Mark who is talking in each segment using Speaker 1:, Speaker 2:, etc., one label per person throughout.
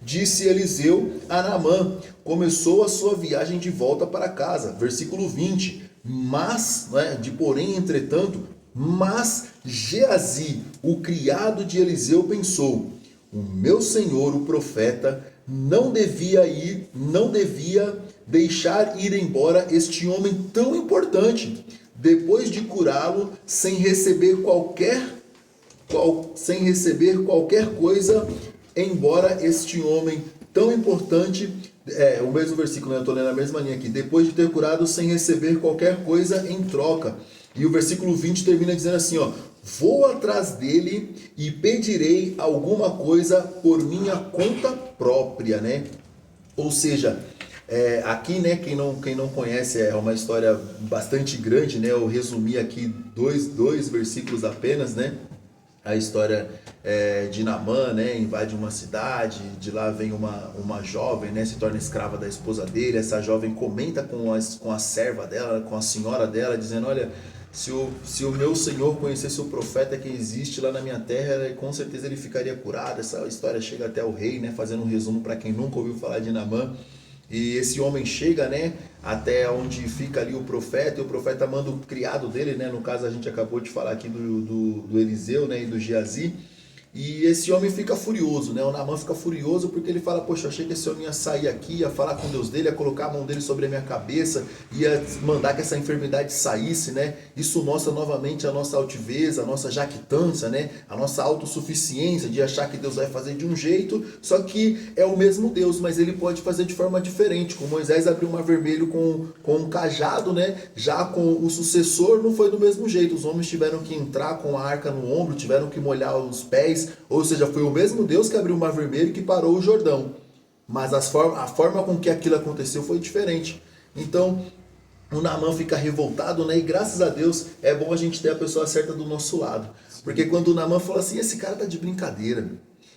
Speaker 1: Disse Eliseu a Naamã, começou a sua viagem de volta para casa. Versículo 20. Mas, porém, entretanto, mas Geazi, o criado de Eliseu, pensou: o meu senhor, o profeta, não devia deixar ir embora este homem tão importante, depois de curá-lo sem receber qualquer coisa, embora este homem tão importante, o mesmo versículo, eu estou lendo a mesma linha aqui, depois de ter curado sem receber qualquer coisa em troca. E o versículo 20 termina dizendo assim, vou atrás dele e pedirei alguma coisa por minha conta própria, né? Ou seja, aqui, né, quem não conhece, é uma história bastante grande, né? Eu resumi aqui dois versículos apenas, né? A história de Naamã, né, invade uma cidade, de lá vem uma jovem, né, se torna escrava da esposa dele. Essa jovem comenta com a serva dela, com a senhora dela, dizendo: olha, se o meu senhor conhecesse o profeta que existe lá na minha terra, com certeza ele ficaria curado. Essa história chega até o rei, né, fazendo um resumo para quem nunca ouviu falar de Naamã. E esse homem chega, né, até onde fica ali o profeta, e o profeta manda o criado dele, né, no caso a gente acabou de falar aqui do Eliseu, né, e do Geazi. E esse homem fica furioso, né? O Naamã fica furioso porque ele fala: poxa, eu achei que esse homem ia sair aqui, ia falar com Deus dele, ia colocar a mão dele sobre a minha cabeça, ia mandar que essa enfermidade saísse, né? Isso mostra novamente a nossa altivez, a nossa jactância, né? A nossa autossuficiência de achar que Deus vai fazer de um jeito, só que é o mesmo Deus, mas ele pode fazer de forma diferente. Com Moisés abriu o mar vermelho com um cajado, né? Já com o sucessor não foi do mesmo jeito. Os homens tiveram que entrar com a arca no ombro, tiveram que molhar os pés. Ou seja, foi o mesmo Deus que abriu o mar vermelho e que parou o Jordão. Mas a forma com que aquilo aconteceu foi diferente. Então, o Naamã fica revoltado, né? E graças a Deus é bom a gente ter a pessoa certa do nosso lado. Porque quando o Naamã fala assim: esse cara tá de brincadeira.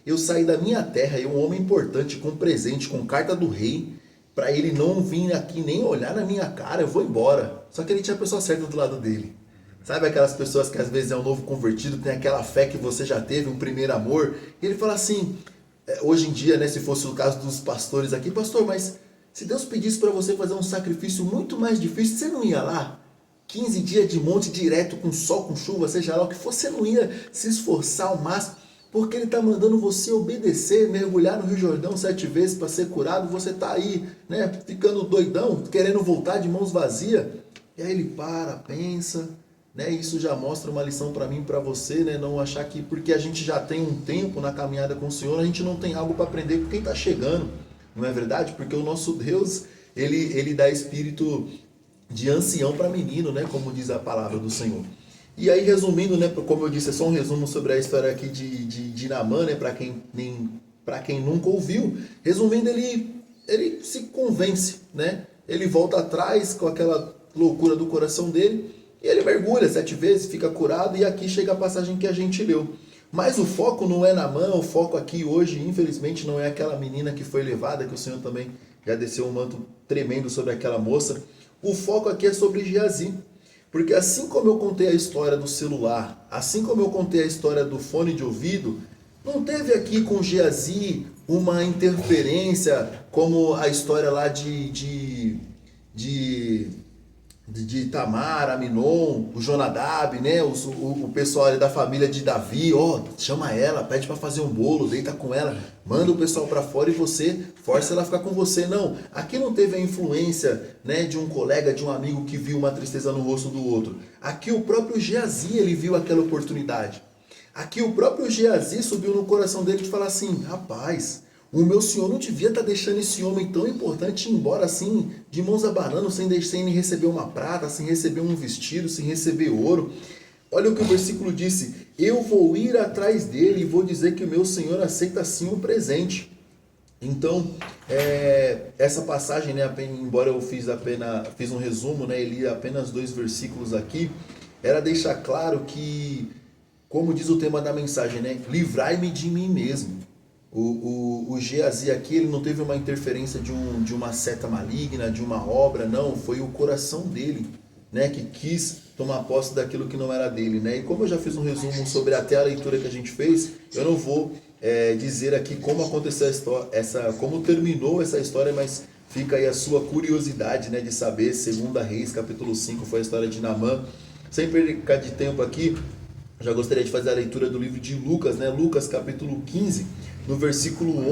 Speaker 1: Eu saí da minha terra, eu um homem importante, com presente, com carta do rei, para ele não vir aqui nem olhar na minha cara, eu vou embora. Só que ele tinha a pessoa certa do lado dele. Sabe aquelas pessoas que às vezes é um novo convertido, tem aquela fé que você já teve, um primeiro amor. E ele fala assim, hoje em dia, né, se fosse o caso dos pastores aqui: pastor, mas se Deus pedisse para você fazer um sacrifício muito mais difícil, você não ia lá? 15 dias de monte direto, com sol, com chuva, seja lá o que for, você não ia se esforçar ao máximo? Porque ele está mandando você obedecer, mergulhar no Rio Jordão 7 vezes para ser curado. Você está aí, né, ficando doidão, querendo voltar de mãos vazias. E aí ele pensa... Né, isso já mostra uma lição para mim e para você, né, não achar que porque a gente já tem um tempo na caminhada com o Senhor, a gente não tem algo para aprender com quem está chegando, não é verdade? Porque o nosso Deus, ele dá espírito de ancião para menino, né, como diz a palavra do Senhor. E aí, resumindo, né, como eu disse, é só um resumo sobre a história aqui de Naamã, né, para quem nunca ouviu. Resumindo, ele se convence, né, ele volta atrás com aquela loucura do coração dele. E ele mergulha 7 vezes, fica curado, e aqui chega a passagem que a gente leu. Mas o foco não é Naamã, o foco aqui hoje, infelizmente, não é aquela menina que foi levada, que o Senhor também já desceu um manto tremendo sobre aquela moça. O foco aqui é sobre Geazi. Porque assim como eu contei a história do celular, assim como eu contei a história do fone de ouvido, não teve aqui com Geazi uma interferência como a história lá de Tamar, Aminon, o Jonadab, né? O pessoal ali da família de Davi, chama ela, pede para fazer um bolo, deita com ela, manda o pessoal para fora e você força ela a ficar com você. Não, aqui não teve a influência, né, de um colega, de um amigo que viu uma tristeza no rosto do outro. Aqui o próprio Geazi, ele viu aquela oportunidade. Aqui o próprio Geazi subiu no coração dele de falar assim: rapaz, o meu senhor não devia estar deixando esse homem tão importante ir embora assim, de mãos abanando, sem receber uma prata, sem receber um vestido, sem receber ouro. Olha o que o versículo disse: eu vou ir atrás dele e vou dizer que o meu senhor aceita sim o presente. Então, essa passagem, né, embora eu fiz um resumo, né, e li apenas 2 versículos aqui, era deixar claro que, como diz o tema da mensagem, né, livrai-me de mim mesmo. O Geazi aqui, ele não teve uma interferência de uma seta maligna, de uma obra, não, foi o coração dele, né, que quis tomar posse daquilo que não era dele, né? E como eu já fiz um resumo sobre até a leitura que a gente fez, eu não vou dizer aqui como aconteceu a história, como terminou essa história, mas fica aí a sua curiosidade, né, de saber. 2 Reis, capítulo 5, foi a história de Naamã. Sem perder de tempo aqui, já gostaria de fazer a leitura do livro de Lucas, né? Lucas, capítulo 15, no versículo 11.